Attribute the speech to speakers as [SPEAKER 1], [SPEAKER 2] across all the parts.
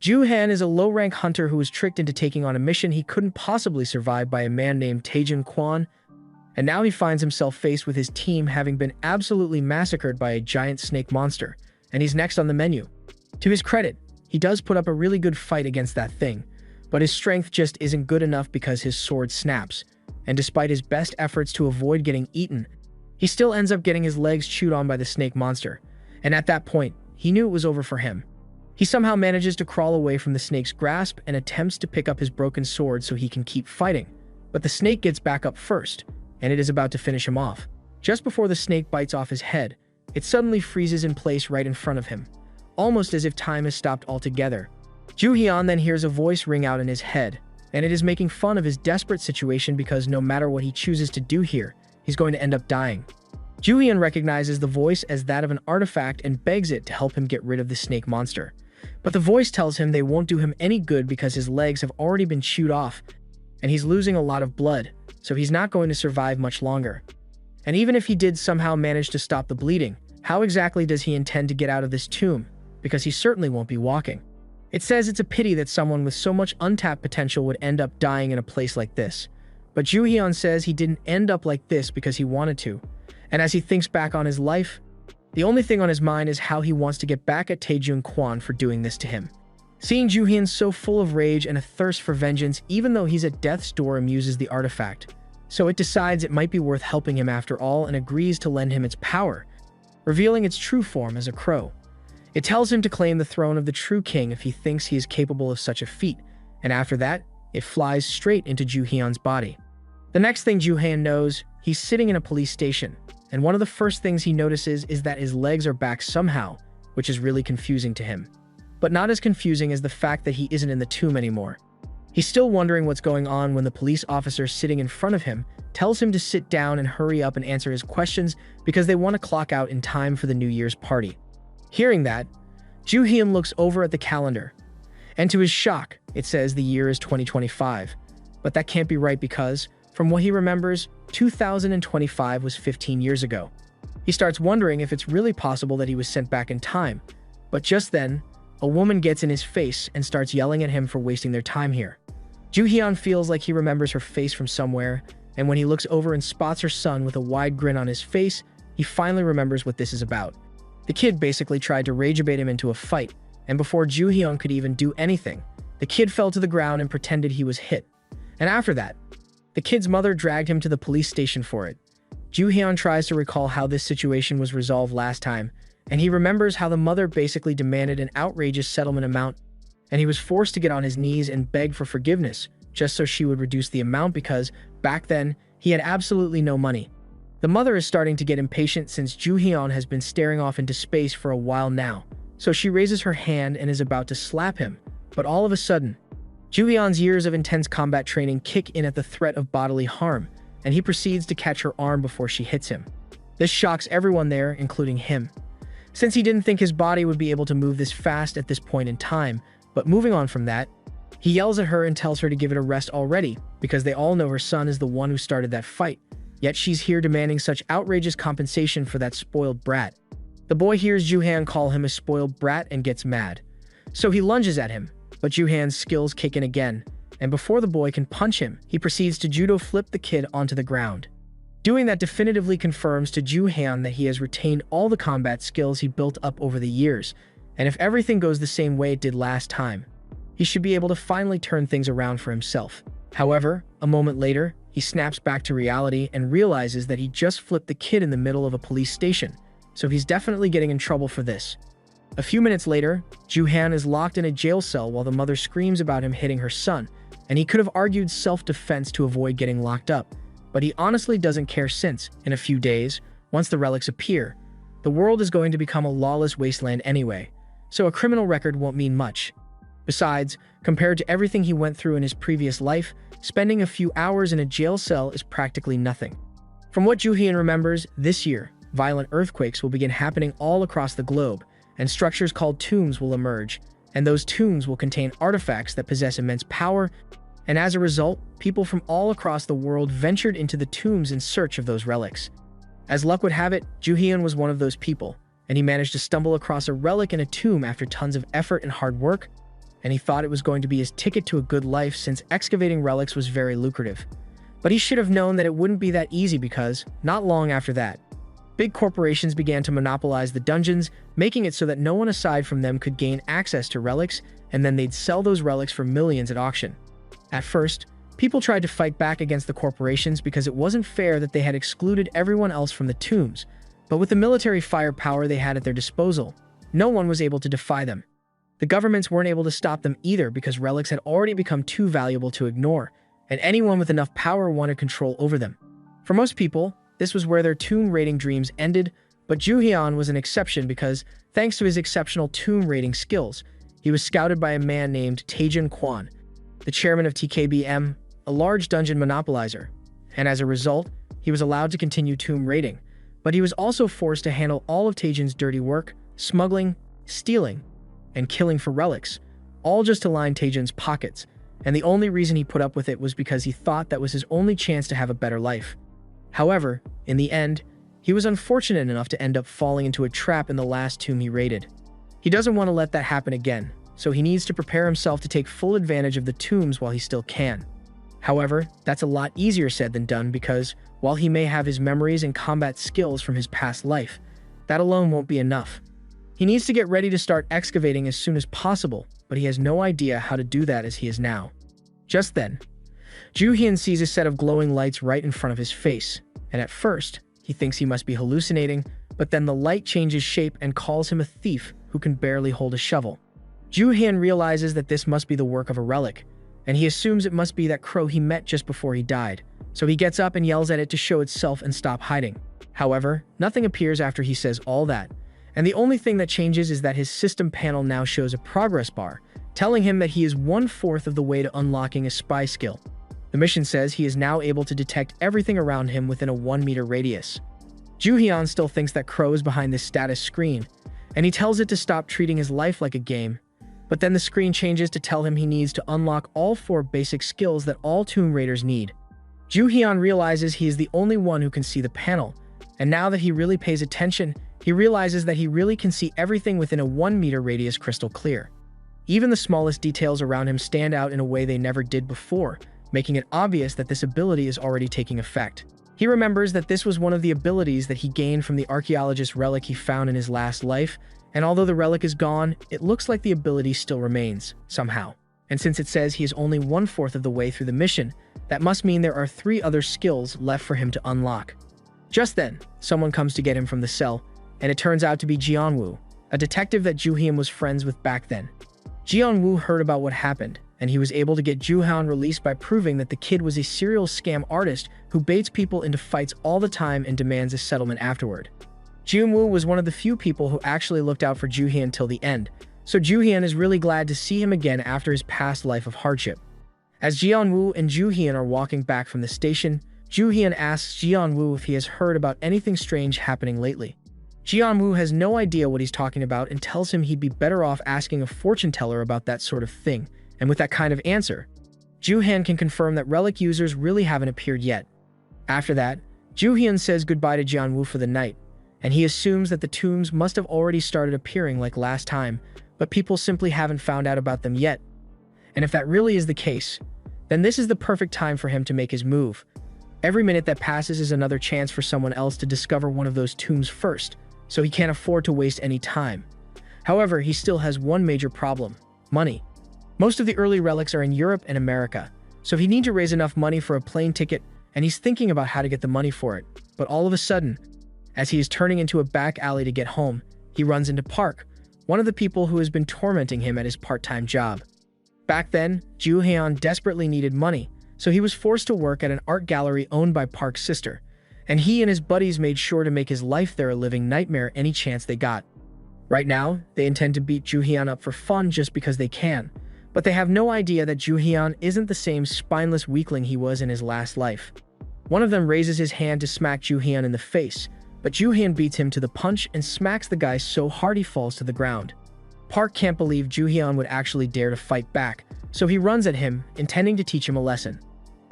[SPEAKER 1] Ju-han is a low-rank hunter who was tricked into taking on a mission he couldn't possibly survive by a man named Taejun Kwon, and now he finds himself faced with his team having been absolutely massacred by a giant snake monster, and he's next on the menu. To his credit, he does put up a really good fight against that thing, but his strength just isn't good enough because his sword snaps, and despite his best efforts to avoid getting eaten, he still ends up getting his legs chewed on by the snake monster, and at that point, he knew it was over for him. He somehow manages to crawl away from the snake's grasp and attempts to pick up his broken sword so he can keep fighting, but the snake gets back up first, and it is about to finish him off. Just before the snake bites off his head, it suddenly freezes in place right in front of him, almost as if time has stopped altogether. Ju-hyun then hears a voice ring out in his head, and it is making fun of his desperate situation because no matter what he chooses to do here, he's going to end up dying. Ju-hyun recognizes the voice as that of an artifact and begs it to help him get rid of the snake monster. But the voice tells him they won't do him any good because his legs have already been chewed off, and he's losing a lot of blood, so he's not going to survive much longer. And even if he did somehow manage to stop the bleeding, how exactly does he intend to get out of this tomb? Because he certainly won't be walking. It says it's a pity that someone with so much untapped potential would end up dying in a place like this. But Ju-hyun says he didn't end up like this because he wanted to. And as he thinks back on his life, the only thing on his mind is how he wants to get back at Taejun Kwon for doing this to him. Seeing Ju-hyun so full of rage and a thirst for vengeance even though he's at death's door amuses the artifact. So it decides it might be worth helping him after all and agrees to lend him its power, revealing its true form as a crow. It tells him to claim the throne of the true king if he thinks he is capable of such a feat, and after that, it flies straight into Ju-hyun's body. The next thing Ju-hyun knows, he's sitting in a police station, and one of the first things he notices is that his legs are back somehow, which is really confusing to him. But not as confusing as the fact that he isn't in the tomb anymore. He's still wondering what's going on when the police officer sitting in front of him tells him to sit down and hurry up and answer his questions because they want to clock out in time for the New Year's party. Hearing that, Ju-hyun looks over at the calendar, and to his shock, it says the year is 2025. But that can't be right because, from what he remembers, 2025 was 15 years ago. He starts wondering if it's really possible that he was sent back in time, but just then, a woman gets in his face and starts yelling at him for wasting their time here. Ju-hyun feels like he remembers her face from somewhere, and when he looks over and spots her son with a wide grin on his face, he finally remembers what this is about. The kid basically tried to rage bait him into a fight, and before Ju-hyun could even do anything, the kid fell to the ground and pretended he was hit. And after that, the kid's mother dragged him to the police station for it. Ju-hyun tries to recall how this situation was resolved last time, and he remembers how the mother basically demanded an outrageous settlement amount, and he was forced to get on his knees and beg for forgiveness, just so she would reduce the amount because, back then, he had absolutely no money. The mother is starting to get impatient since Ju-hyun has been staring off into space for a while now, so she raises her hand and is about to slap him, but all of a sudden, Ju-hyun's years of intense combat training kick in at the threat of bodily harm, and he proceeds to catch her arm before she hits him. This shocks everyone there, including him, since he didn't think his body would be able to move this fast at this point in time. But moving on from that, he yells at her and tells her to give it a rest already, because they all know her son is the one who started that fight, yet she's here demanding such outrageous compensation for that spoiled brat. The boy hears Ju-hyun call him a spoiled brat and gets mad, so he lunges at him, but Ju-hyun's skills kick in again, and before the boy can punch him, he proceeds to judo flip the kid onto the ground. Doing that definitively confirms to Ju-hyun that he has retained all the combat skills he built up over the years, and if everything goes the same way it did last time, he should be able to finally turn things around for himself. However, a moment later, he snaps back to reality and realizes that he just flipped the kid in the middle of a police station, so he's definitely getting in trouble for this. A few minutes later, Ju-hyun is locked in a jail cell while the mother screams about him hitting her son, and he could have argued self-defense to avoid getting locked up, but he honestly doesn't care since, in a few days, once the relics appear, the world is going to become a lawless wasteland anyway, so a criminal record won't mean much. Besides, compared to everything he went through in his previous life, spending a few hours in a jail cell is practically nothing. From what Ju-hyun remembers, this year, violent earthquakes will begin happening all across the globe, and structures called tombs will emerge, and those tombs will contain artifacts that possess immense power, and as a result, people from all across the world ventured into the tombs in search of those relics. As luck would have it, Ju-hyun was one of those people, and he managed to stumble across a relic in a tomb after tons of effort and hard work. and he thought it was going to be his ticket to a good life since excavating relics was very lucrative. But he should have known that it wouldn't be that easy because, not long after that, big corporations began to monopolize the dungeons, making it so that no one aside from them could gain access to relics, and then they'd sell those relics for millions at auction. At first, people tried to fight back against the corporations because it wasn't fair that they had excluded everyone else from the tombs, but with the military firepower they had at their disposal, no one was able to defy them. The governments weren't able to stop them either because relics had already become too valuable to ignore, and anyone with enough power wanted control over them. For most people, this was where their tomb raiding dreams ended, but Zhu Hian was an exception because, thanks to his exceptional tomb raiding skills, he was scouted by a man named Taejin Quan, the chairman of TKBM, a large dungeon monopolizer, and as a result, he was allowed to continue tomb raiding, but he was also forced to handle all of Taejin's dirty work, smuggling, stealing, and killing for relics, all just to line Taejin's pockets, and the only reason he put up with it was because he thought that was his only chance to have a better life. However, in the end, he was unfortunate enough to end up falling into a trap in the last tomb he raided. He doesn't want to let that happen again, so he needs to prepare himself to take full advantage of the tombs while he still can. However, that's a lot easier said than done because, while he may have his memories and combat skills from his past life, that alone won't be enough. He needs to get ready to start excavating as soon as possible, but he has no idea how to do that as he is now. Just then, Zhu Hian sees a set of glowing lights right in front of his face, and at first, he thinks he must be hallucinating, but then the light changes shape and calls him a thief who can barely hold a shovel. Zhu Hian realizes that this must be the work of a relic, and he assumes it must be that crow he met just before he died, so he gets up and yells at it to show itself and stop hiding. However, nothing appears after he says all that, and the only thing that changes is that his system panel now shows a progress bar, telling him that he is 1/4 of the way to unlocking a spy skill. The mission says he is now able to detect everything around him within a 1-meter radius. Zhu Hian still thinks that Crow is behind this status screen, and he tells it to stop treating his life like a game, but then the screen changes to tell him he needs to unlock all 4 basic skills that all Tomb Raiders need. Zhu Hian realizes he is the only one who can see the panel, and now that he really pays attention, he realizes that he really can see everything within a 1-meter radius crystal clear. Even the smallest details around him stand out in a way they never did before, making it obvious that this ability is already taking effect. He remembers that this was one of the abilities that he gained from the archaeologist relic he found in his last life, and although the relic is gone, it looks like the ability still remains, somehow. And since it says he is only 1/4 of the way through the mission, that must mean there are 3 other skills left for him to unlock. Just then, someone comes to get him from the cell, and it turns out to be Jianwu, a detective that Zhu Hian was friends with back then. Jianwu heard about what happened, and he was able to get Zhu Hian released by proving that the kid was a serial scam artist who baits people into fights all the time and demands a settlement afterward. Jianwu was one of the few people who actually looked out for Zhu Hian till the end, so Zhu Hian is really glad to see him again after his past life of hardship. As Jianwu and Zhu Hian are walking back from the station, Zhu Hian asks Jianwu if he has heard about anything strange happening lately. Jianwu has no idea what he's talking about and tells him he'd be better off asking a fortune teller about that sort of thing, and with that kind of answer, Zhu Hian can confirm that relic users really haven't appeared yet. After that, Zhu Hian says goodbye to Jianwu for the night, and he assumes that the tombs must have already started appearing like last time, but people simply haven't found out about them yet. And if that really is the case, then this is the perfect time for him to make his move. Every minute that passes is another chance for someone else to discover one of those tombs first, so he can't afford to waste any time. However, he still has one major problem: money. Most of the early relics are in Europe and America, so he needs to raise enough money for a plane ticket, and he's thinking about how to get the money for it. But all of a sudden, as he is turning into a back alley to get home, he runs into Park, one of the people who has been tormenting him at his part-time job. Back then, Zhu Hian desperately needed money, so he was forced to work at an art gallery owned by Park's sister, and he and his buddies made sure to make his life there a living nightmare any chance they got. Right now, they intend to beat Zhu Hian up for fun just because they can, but they have no idea that Zhu Hian isn't the same spineless weakling he was in his last life. One of them raises his hand to smack Zhu Hian in the face, but Zhu Hian beats him to the punch and smacks the guy so hard he falls to the ground. Park can't believe Zhu Hian would actually dare to fight back, so he runs at him, intending to teach him a lesson.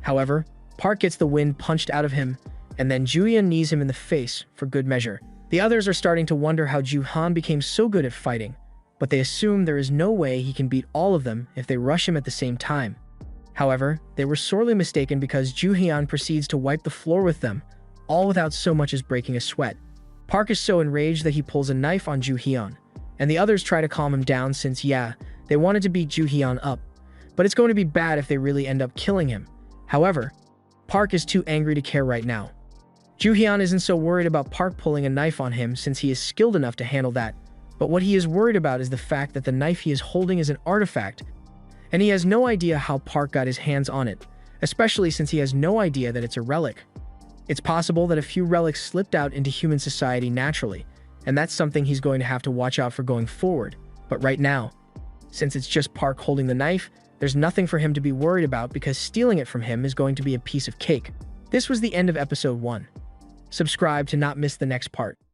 [SPEAKER 1] However, Park gets the wind punched out of him, and then Zhu Hian knees him in the face for good measure. The others are starting to wonder how Zhu Hian became so good at fighting, but they assume there is no way he can beat all of them if they rush him at the same time. However, they were sorely mistaken because Joo-hyun proceeds to wipe the floor with them, all without so much as breaking a sweat. Park is so enraged that he pulls a knife on Joo-hyun, and the others try to calm him down since, they wanted to beat Joo-hyun up, but it's going to be bad if they really end up killing him. However, Park is too angry to care right now. Joo-hyun isn't so worried about Park pulling a knife on him since he is skilled enough to handle that, but what he is worried about is the fact that the knife he is holding is an artifact, and he has no idea how Park got his hands on it, especially since he has no idea that it's a relic. It's possible that a few relics slipped out into human society naturally, and that's something he's going to have to watch out for going forward. But right now, since it's just Park holding the knife, there's nothing for him to be worried about because stealing it from him is going to be a piece of cake. This was the end of episode 1. Subscribe to not miss the next part.